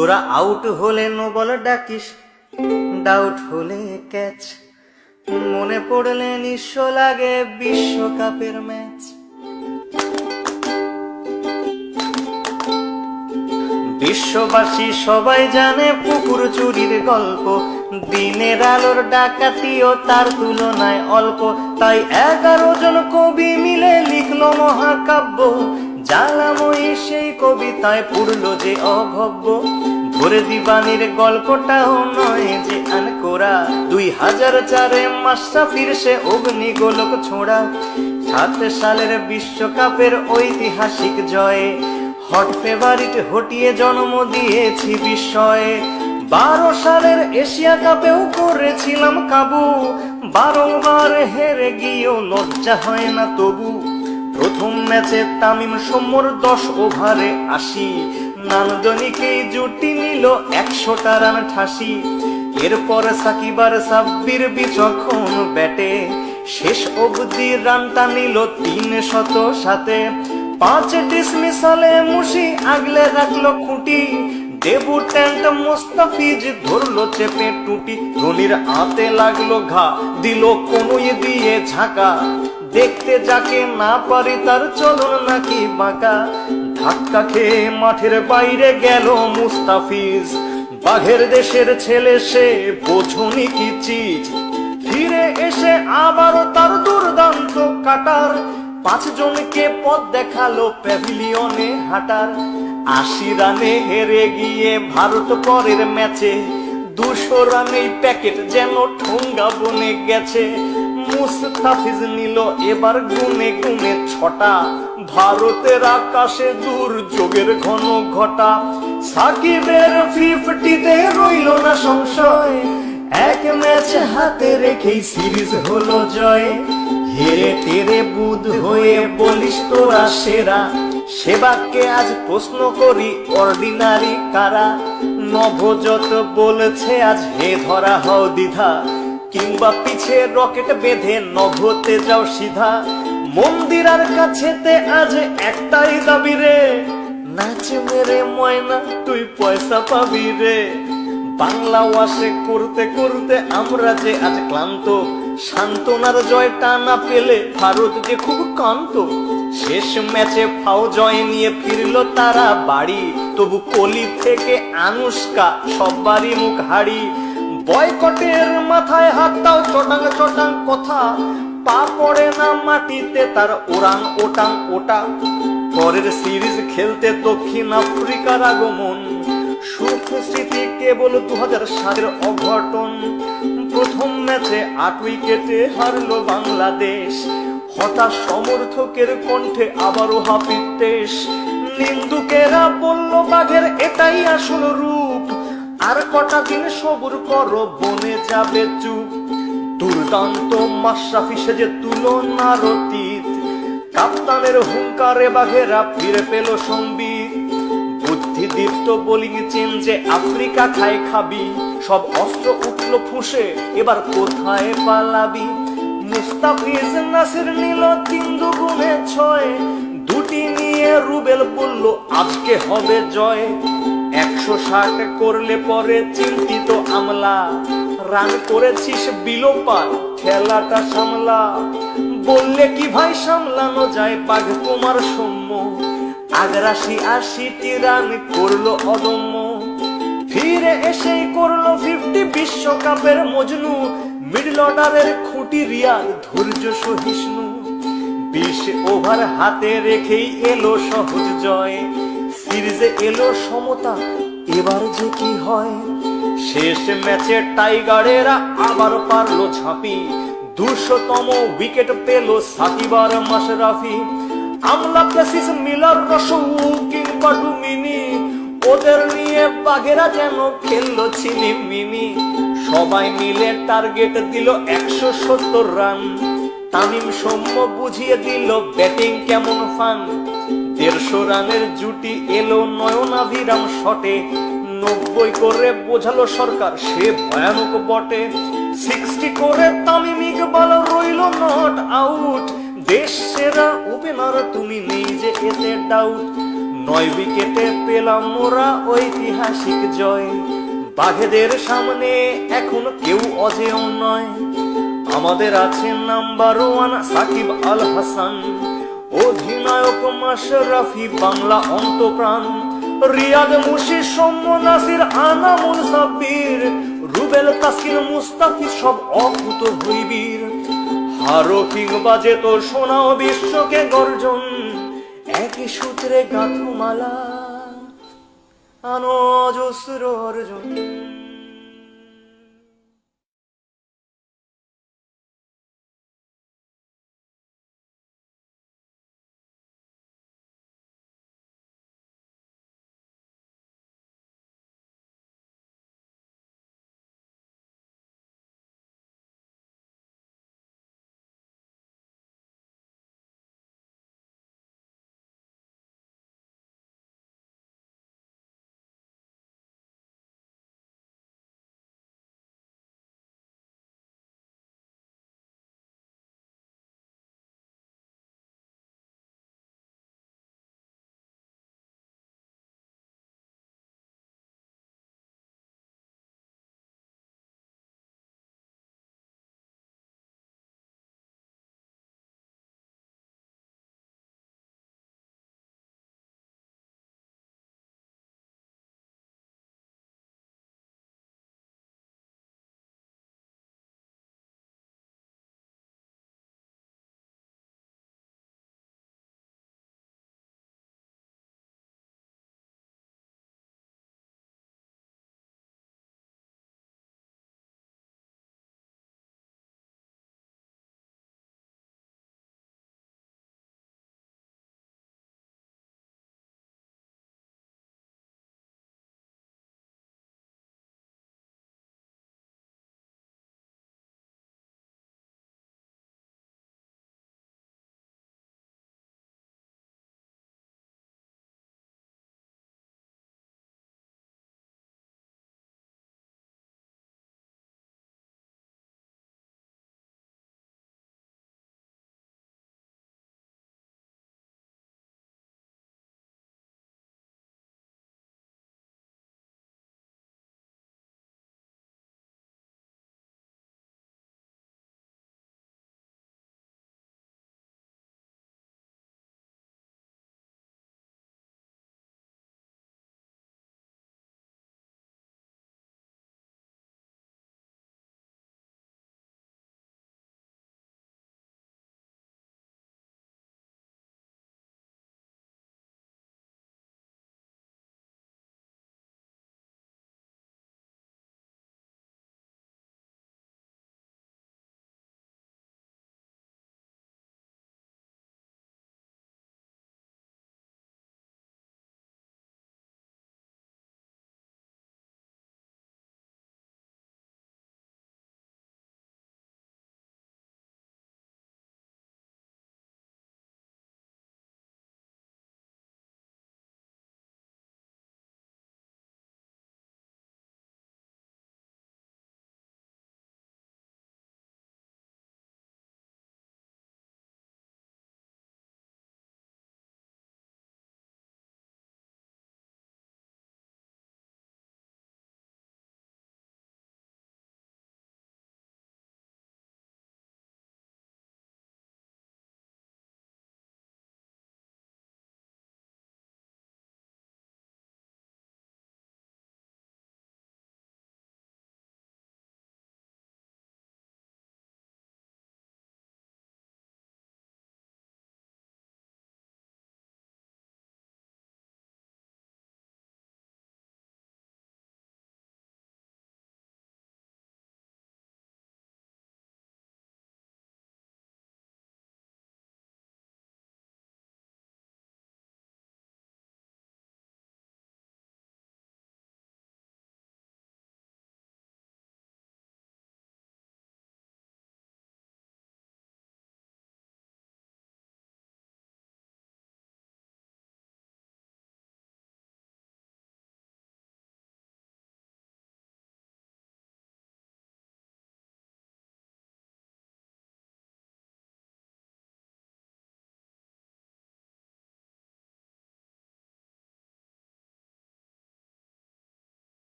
তোরা আউট হলে no ball ডাকিস, doubt হলে ক্যাচ, মনে পড়লে নিঃস্ব লাগে বিশ্বকাপের ম্যাচ। বিশ্ববাসী সবাই জানে পুকুর চুরির গল্প, দিনের আলোর ডাকাতিও তার তুলনায় অল্প। তাই 11 জন কবি মিলে লিখলো মহাকাব্য, জ্বালাময়ী সেই কবিতায় পুরল যে অভব্য। ভোরে দিবানির গল্পটাও নয় যে আনকোরা, 2004-এ মাশরাফির সে অগ্নিগোলক ছোঁড়া। 7 সালের বিশ্বকাপের ঐতিহাসিক জয়ে হট ফেভারিট হটিয়ে জন্ম দিয়েছি বিস্ময়ে। 12 সালের এশিয়া কাপেও করেছিলাম কাবু, 12 বার হেরে গিয়েও লজ্জা হয় না তবু। প্রথম ম্যাচে তামিম সৌম্যর 10 ওভারে 80, নান্দনিকেই জুটি নিল 100টা রান ঠাসি। এরপর সাকিব আর সাব্বির বিচক্ষণ ব্যাটে শেষ অবধি রানটা নিল 307। 5 ডিসমিসালে মুশি আগলে রাখলো খুঁটি, ডেবুট্যান্ট মোস্তাফিজ ধরলো চেপে টুটি। ধোনির হাতে লাগলো ঘা, দিল কনুই দিয়ে ঝাঁকা, দেখতে যাকে না পারি তার চলন নাকি বাঁকা। ধাক্কা খেয়ে মাঠের বাইরে গেল মুস্তাফিজ, বাঘের দেশের ছেলে সে বোঝনি কি চিজ। ফিরে এসে আবারও তার দুর্দান্ত কাটার, 5 জনকে পথ দেখালো প্যাভিলিয়নে হাঁটার। 80 রানে হেরে গিয়ে ভারত পরের ম্যাচে 200 রানেই প্যাকেট যেন ঠোঙ্গা বনে গেছে। মুস্তাফিজ নিল এবার গুনে গুনে 6টা, ভারতের আকাশে দুর্যোগের ঘন ঘটা। সাকিবের 50-তে রইল না সংশয়, 1 ম্যাচ হাতে রেখেই সিরিজ হলো জয়। হেরে টেরে বুধ হয়ে বলিস তোরা সেরা, সেবাকে আজ প্রশ্ন করি অর্ডিনারি কারা। নভোজত বলেছে আজ হে ধরা হও দ্বিধা, কিংবা পিছে রকেট বেঁধে নভোতে যাও সিধা। মন্দিরার কাছেতে আজ একটাই দাবি রে, নাচ মেরে ময়না তুই পয়সা পাবি রে। বাংলা ওয়াশে করতে করতে আমরা যে আজ ক্লান্ত, সান্ত্বনার জয়টা না পেলে ভারত যে খুব কান্ত। শেষ ম্যাচে ফাও জয় নিয়ে ফিরলো তারা বাড়ি, তবু কোহলি থেকে আনুষ্কা সবারই মুখ হাড়ি। বয়কটের মাথায় হাত দাও চটাং চটাং কথা, পা পড়ে না মাটিতে তার ওরাং ওটাং ওটা। পরের সিরিজ খেলতে দক্ষিণ আফ্রিকার আগমন, সুখ স্মৃতি কেবল 2007-এর অঘটন। প্রথম ম্যাচে 8 উইকেটে হারলো বাংলাদেশ, হতাশ সমর্থকের কণ্ঠে আবারও হাপিত্তেশ। নিন্দুকেরা বলল বাঘের এটাই আসল রূপ, আর কটা দিন সবুর করো বনে যাবে চুপ। দুর্দান্ত মাশরাফি সেজে তুলনার অতীত, কাপ্তানের হুঙ্কারে বাঘেরা ফিরে পেল সম্বিত। বুদ্ধিদীপ্ত বোলিং চেঞ্জে আফ্রিকা খায় খাবি, সব অস্ত্র উঠল ফুসে এবার কোথায় পালাবি। মুস্তাফিজ নাসির নিল 3 দুগুণে 6, 2টি নিয়ে রুবেল বলল আজকে হবে জয়। 160 করলে পরে চিন্তিত আমলা, রান করেছিস বিলোপার খেলাটা সামলা। বললে কি ভাই সামলানো যায় বাঘ তোমার সৌম্য, ৮৮টি রান করলো অদম্য। ফিরে এসেই করলো 50 বিশ্বকাপের মজনু, মিডল অর্ডারের খুঁটি রিয়াদ ধৈর্য সহিষ্ণু। 20 ওভার হাতে রেখেই এলো সহজ জয়, সিরিজে এলো সমতা এবার যে কি হয়। শেষ ম্যাচে টাইগারেরা আবার পারলো ঝাঁপি, 200তম উইকেট পেল সাকিব আর মাশরাফি। আমলা প্লেসিস মিলার রসৌ কিংবা ডুমিনি, ওদের নিয়ে বাঘেরা যেন খেললো ছিনিমিনি। সবাই মিলে টার্গেট দিল 170 রান, তামিম সৌম্য বুঝিয়ে দিল ব্যাটিং কেমন ফান। 150 রানের জুটি এলো নয়নাভিরাম শটে, 90 করে বোঝালো সরকার সে ভয়ানক বটে। 60 করে তামিম ইকবাল রইল নট আউট, দেশ সেরা ওপেনার তুমি নেই যে এতে ডাউট। 9 উইকেটে পেলাম মোরা ঐতিহাসিক জয়। বাঘেদের সামনে এখন কেউ অজেয় নয়। আমাদের আছে নাম্বার 1 সাকিব আল হাসান, অধিনায়ক মাশরাফি বাংলা অন্তপ্রাণ, রিয়াদ মুশি সৌম্য নাসির আনামুল সাব্বির, রুবেল তাসকিন মুস্তাফিজ সব অকুত হইবীর। হারো কিংবা যেত শোনাও বিশ্বকে গর্জন, একই সূত্রে গাঁথো মালা আনো অজস্র অর্জন।